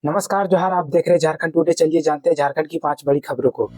नमस्कार जोहार, आप देख रहे हैं झारखंड टुडे। चलिए जानते हैं झारखंड की 5 बड़ी खबरों को।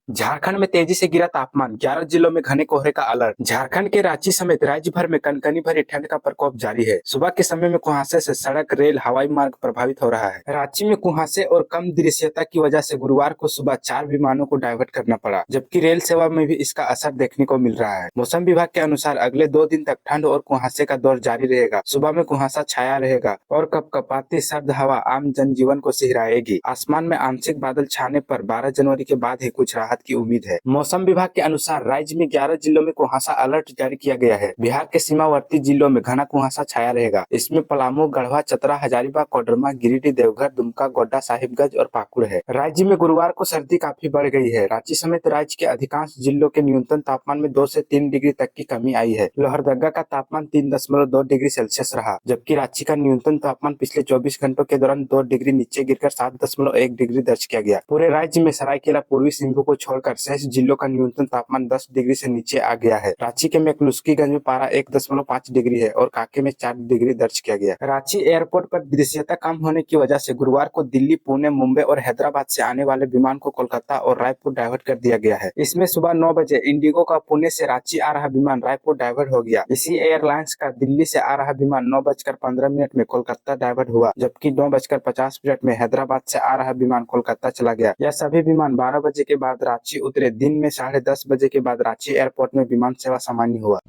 झारखंड में तेजी से गिरा तापमान, 11 जिलों में घने कोहरे का अलर्ट। झारखंड के रांची समेत राज्य भर में कनकनी भरी ठंड का प्रकोप जारी है। सुबह के समय में कुहासे से सड़क, रेल, हवाई मार्ग प्रभावित हो रहा है। रांची में कुहासे और कम दृश्यता की वजह से गुरुवार को सुबह 4 विमानों को डायवर्ट करना पड़ा, जबकि रेल सेवा में भी इसका असर देखने को मिल रहा है। मौसम विभाग के अनुसार अगले 2 दिन तक ठंड और कुहासे का दौर जारी रहेगा। सुबह में कुहासा छाया रहेगा और कपकपाती सर्द हवा आम जनजीवन को सिहराएगी। आसमान में आंशिक बादल छाने पर 12 जनवरी के बाद ही कुछ राहत की उम्मीद है। मौसम विभाग के अनुसार राज्य में 11 जिलों में कुहासा अलर्ट जारी किया गया है। बिहार के सीमावर्ती जिलों में घना कुहासा छाया रहेगा। इसमें पलामू, गढ़वा, चतरा, हजारीबाग, कोडरमा, गिरिडीह, देवघर, दुमका, गोड्डा, साहिबगंज और पाकुड़ है। राज्य में गुरुवार को सर्दी काफी बढ़ गई है। रांची समेत राज्य के अधिकांश जिलों के न्यूनतम तापमान में 2 से 3 डिग्री तक की कमी आई है। लोहरदगा का तापमान 3.2 डिग्री सेल्सियस रहा, जबकि रांची का न्यूनतम तापमान पिछले 24 घंटों के दौरान 2 डिग्री नीचे गिरकर 7.1 डिग्री दर्ज किया गया। पूरे राज्य में सरायकेला, पूर्वी सिंहभूम को छोड़कर शेष जिलों का न्यूनतम तापमान 10 डिग्री से नीचे आ गया है। रांची के मेकलुस्कीगंज में पारा 1.5 डिग्री है और कांके में 4 डिग्री दर्ज किया गया। रांची एयरपोर्ट पर दृश्यता कम होने की वजह से गुरुवार को दिल्ली, पुणे, मुंबई और हैदराबाद से आने वाले विमान को कोलकाता और रायपुर डायवर्ट कर दिया गया है। इसमें सुबह 9 बजे इंडिगो का पुणे से रांची आ रहा विमान रायपुर डायवर्ट हो गया। इसी एयरलाइंस का दिल्ली से आ रहा विमान 9:15 में कोलकाता डायवर्ट हुआ, जबकि 9:50 में हैदराबाद से आ रहा विमान कोलकाता चला गया। यह सभी विमान 12 बजे के बाद रांची उतरे। दिन में 10:30 बजे के बाद रांची एयरपोर्ट में विमान सेवा सामान्य हुआ।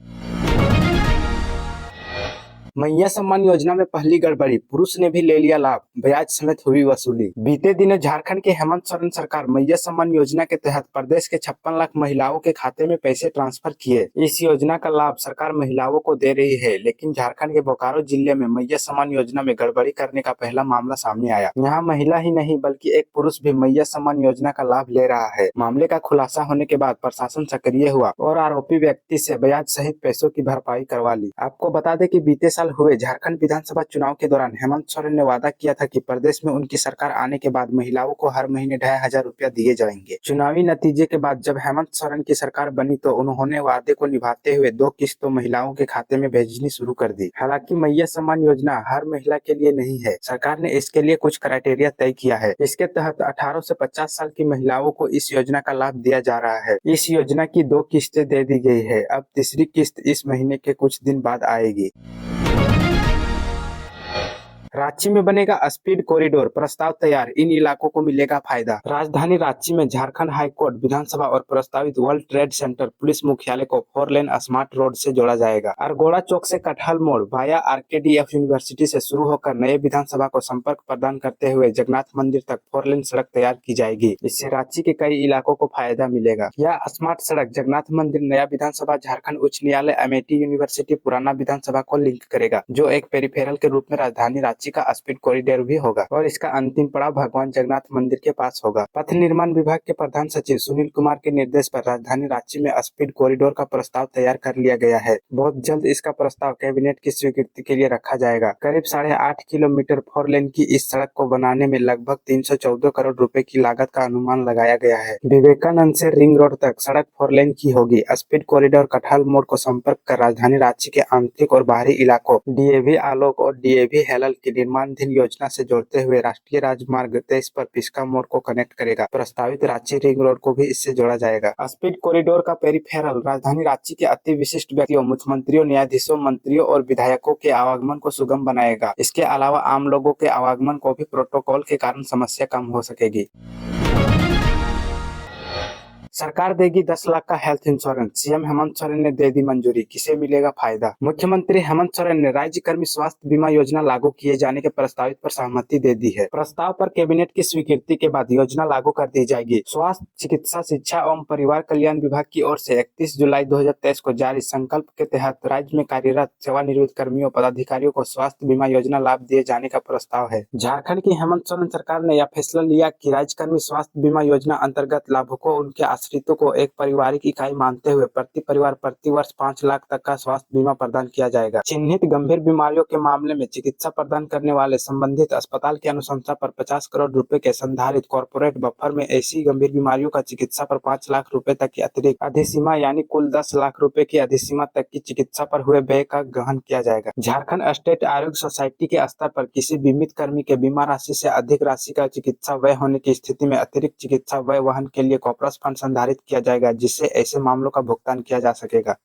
मैया सम्मान योजना में पहली गड़बड़ी, पुरुष ने भी ले लिया लाभ, ब्याज समेत हुई वसूली। बीते दिनों झारखंड के हेमंत सोरेन सरकार मैया सम्मान योजना के तहत प्रदेश के 56 लाख महिलाओं के खाते में पैसे ट्रांसफर किए। इस योजना का लाभ सरकार महिलाओं को दे रही है, लेकिन झारखंड के बोकारो जिले में मैया सम्मान योजना में गड़बड़ी करने का पहला मामला सामने आया। यहाँ महिला ही नहीं बल्कि एक पुरुष भी मैया सम्मान योजना का लाभ ले रहा है। मामले का खुलासा होने के बाद प्रशासन सक्रिय हुआ और आरोपी व्यक्ति से ब्याज सहित पैसों की भरपाई करवा ली। आपको बता दें कि बीते साल हुए झारखंड विधानसभा चुनाव के दौरान हेमंत सोरेन ने वादा किया था कि प्रदेश में उनकी सरकार आने के बाद महिलाओं को हर महीने 2500 रुपया दिए जाएंगे। चुनावी नतीजे के बाद जब हेमंत सोरेन की सरकार बनी तो उन्होंने वादे को निभाते हुए 2 किस्तों महिलाओं के खाते में भेजनी शुरू कर दी। हालांकि मैया सम्मान योजना हर महिला के लिए नहीं है। सरकार ने इसके लिए कुछ क्राइटेरिया तय किया है। इसके तहत 18 से 50 साल की महिलाओं को इस योजना का लाभ दिया जा रहा है। इस योजना की 2 किस्तें दे दी गई है। अब तीसरी किस्त इस महीने के कुछ दिन बाद आएगी। रांची में बनेगा स्पीड कॉरिडोर, प्रस्ताव तैयार, इन इलाकों को मिलेगा फायदा। राजधानी रांची में झारखंड हाई कोर्ट, विधानसभा और प्रस्तावित वर्ल्ड ट्रेड सेंटर पुलिस मुख्यालय को 4 लेन स्मार्ट रोड से जोड़ा जाएगा। अरगोड़ा चौक से कटहल मोड़ वाया आरकेडीएफ यूनिवर्सिटी से शुरू होकर नए विधानसभा को संपर्क प्रदान करते हुए जगन्नाथ मंदिर तक 4 लेन सड़क तैयार की जाएगी। इससे रांची के कई इलाकों को फायदा मिलेगा। यह स्मार्ट सड़क जगन्नाथ मंदिर, नया विधानसभा, झारखंड उच्च न्यायालय, अमेठी यूनिवर्सिटी, पुराना विधानसभा को लिंक करेगा, जो एक पेरिफेरल के रूप में राजधानी रांची का स्पीड कॉरिडोर भी होगा और इसका अंतिम पड़ाव भगवान जगन्नाथ मंदिर के पास होगा। पथ निर्माण विभाग के प्रधान सचिव सुनील कुमार के निर्देश पर राजधानी रांची में स्पीड कॉरिडोर का प्रस्ताव तैयार कर लिया गया है। बहुत जल्द इसका प्रस्ताव कैबिनेट की स्वीकृति के लिए रखा जाएगा। करीब 8.5 किलोमीटर 4 लेन की इस सड़क को बनाने में लगभग 314 करोड़ रुपए की लागत का अनुमान लगाया गया है। विवेकानंद से रिंग रोड तक सड़क 4 लेन की होगी। स्पीड कॉरिडोर कटहल मोड़ को संपर्क कर राजधानी रांची के आंतरिक और बाहरी इलाकों डीएवी आलोक और डीएवी हेलल की निर्माणाधीन योजना से जोड़ते हुए राष्ट्रीय राजमार्ग 23 पर पिस्का मोड़ को कनेक्ट करेगा। प्रस्तावित रांची रिंग रोड को भी इससे जोड़ा जाएगा। स्पीड कॉरिडोर का पेरिफेरल राजधानी रांची के अति विशिष्ट व्यक्तियों, मुख्यमंत्रियों, न्यायाधीशों, मंत्रियों और विधायकों के आवागमन को सुगम बनाएगा। इसके अलावा आम लोगों के आवागमन को भी प्रोटोकॉल के कारण समस्या कम हो सकेगी। सरकार देगी 10 लाख का health insurance, CM Hemant Soren ने दे दी मंजूरी, किसे मिलेगा फायदा। मुख्यमंत्री हेमंत सोरेन ने राज्य कर्मी स्वास्थ्य बीमा योजना लागू किए जाने के प्रस्तावित पर सहमति दे दी है। प्रस्ताव पर कैबिनेट की स्वीकृति के बाद योजना लागू कर दी जाएगी। स्वास्थ्य, चिकित्सा, शिक्षा एवं परिवार कल्याण विभाग की ओर से 31 जुलाई 2023 को जारी संकल्प के तहत राज्य में कार्यरत सेवानिवृत्त कर्मियों, पदाधिकारियों को स्वास्थ्य बीमा योजना लाभ दिए जाने का प्रस्ताव है। झारखंड की हेमंत सोरेन सरकार ने यह फैसला लिया कि राज्य कर्मी स्वास्थ्य बीमा योजना अंतर्गत लाभुकों उनके आश्रितों को एक पारिवारिक इकाई मानते हुए प्रति परिवार प्रति वर्ष 5 लाख तक का स्वास्थ्य बीमा प्रदान किया जाएगा। चिन्हित गंभीर बीमारियों के मामले में चिकित्सा प्रदान करने वाले संबंधित अस्पताल की अनुशंसा पर 50 करोड़ रुपए के संधारित कॉर्पोरेट बफर में ऐसी गंभीर बीमारियों का चिकित्सा पर 5 लाख रुपए तक की अतिरिक्त अधिसीमा यानी कुल 10 लाख रुपए की अधिसीमा तक की चिकित्सा पर हुए व्यय का गहन किया जाएगा। झारखंड स्टेट आरोग्य सोसाइटी के स्तर पर किसी बीमित कर्मी के बीमा राशि से अधिक राशि का चिकित्सा व्यय होने की स्थिति में अतिरिक्त चिकित्सा व्यय वहन के लिए कॉर्पस फंड संधारित किया जाएगा, जिससे ऐसे मामलों का भुगतान किया जा सकेगा।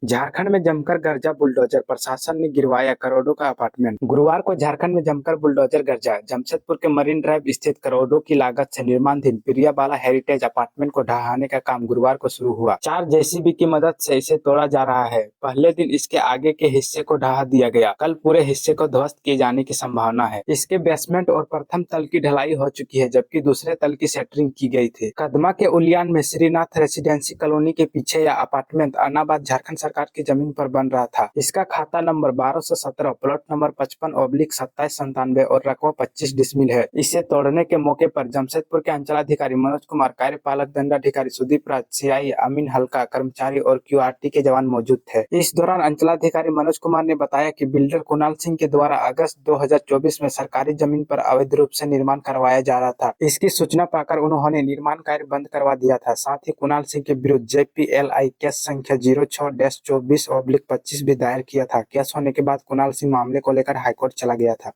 झारखंड में जमकर गरजा बुलडोजर, प्रशासन ने गिरवाया करोड़ों का अपार्टमेंट। गुरुवार को झारखंड में जमकर बुलडोजर गरजा। जमशेदपुर के मरीन ड्राइव स्थित करोड़ों की लागत से निर्माणाधीन प्रियाबाला हेरिटेज अपार्टमेंट को ढहाने का काम गुरुवार को शुरू हुआ। 4 जेसीबी की मदद से इसे तोड़ा जा रहा है। पहले दिन इसके आगे के हिस्से को ढहा दिया गया, कल पूरे हिस्से को ध्वस्त किए जाने की संभावना है। इसके बेसमेंट और प्रथम तल की ढलाई हो चुकी है, जबकि दूसरे तल की सेंटरिंग की गई थी। कदमा के उलियान में श्रीनाथ रेसिडेंसी कॉलोनी के पीछे यह अपार्टमेंट अनाबाद झारखंड सरकार की जमीन पर बन रहा था। इसका खाता नंबर 1217, प्लॉट नंबर 55/2797 और रकबा 25 डिसमिल है। इसे तोड़ने के मौके पर जमशेदपुर के अंचलाधिकारी मनोज कुमार, कार्यपालक दंडाधिकारी सुदीप राज, सीआई अमीन हल्का, कर्मचारी और क्यूआरटी के जवान मौजूद थे। इस दौरान अंचलाधिकारी मनोज कुमार ने बताया कि बिल्डर कुणाल सिंह के द्वारा अगस्त 2024 में सरकारी जमीन पर अवैध रूप से निर्माण करवाया जा रहा था। इसकी सूचना पाकर उन्होंने निर्माण कार्य बंद करवा दिया था। साथ ही कुणाल सिंह के विरुद्ध JPLI केस संख्या 06-24/25 भी दायर किया था। केस होने के बाद कुणाल सिंह मामले को लेकर हाईकोर्ट चला गया था।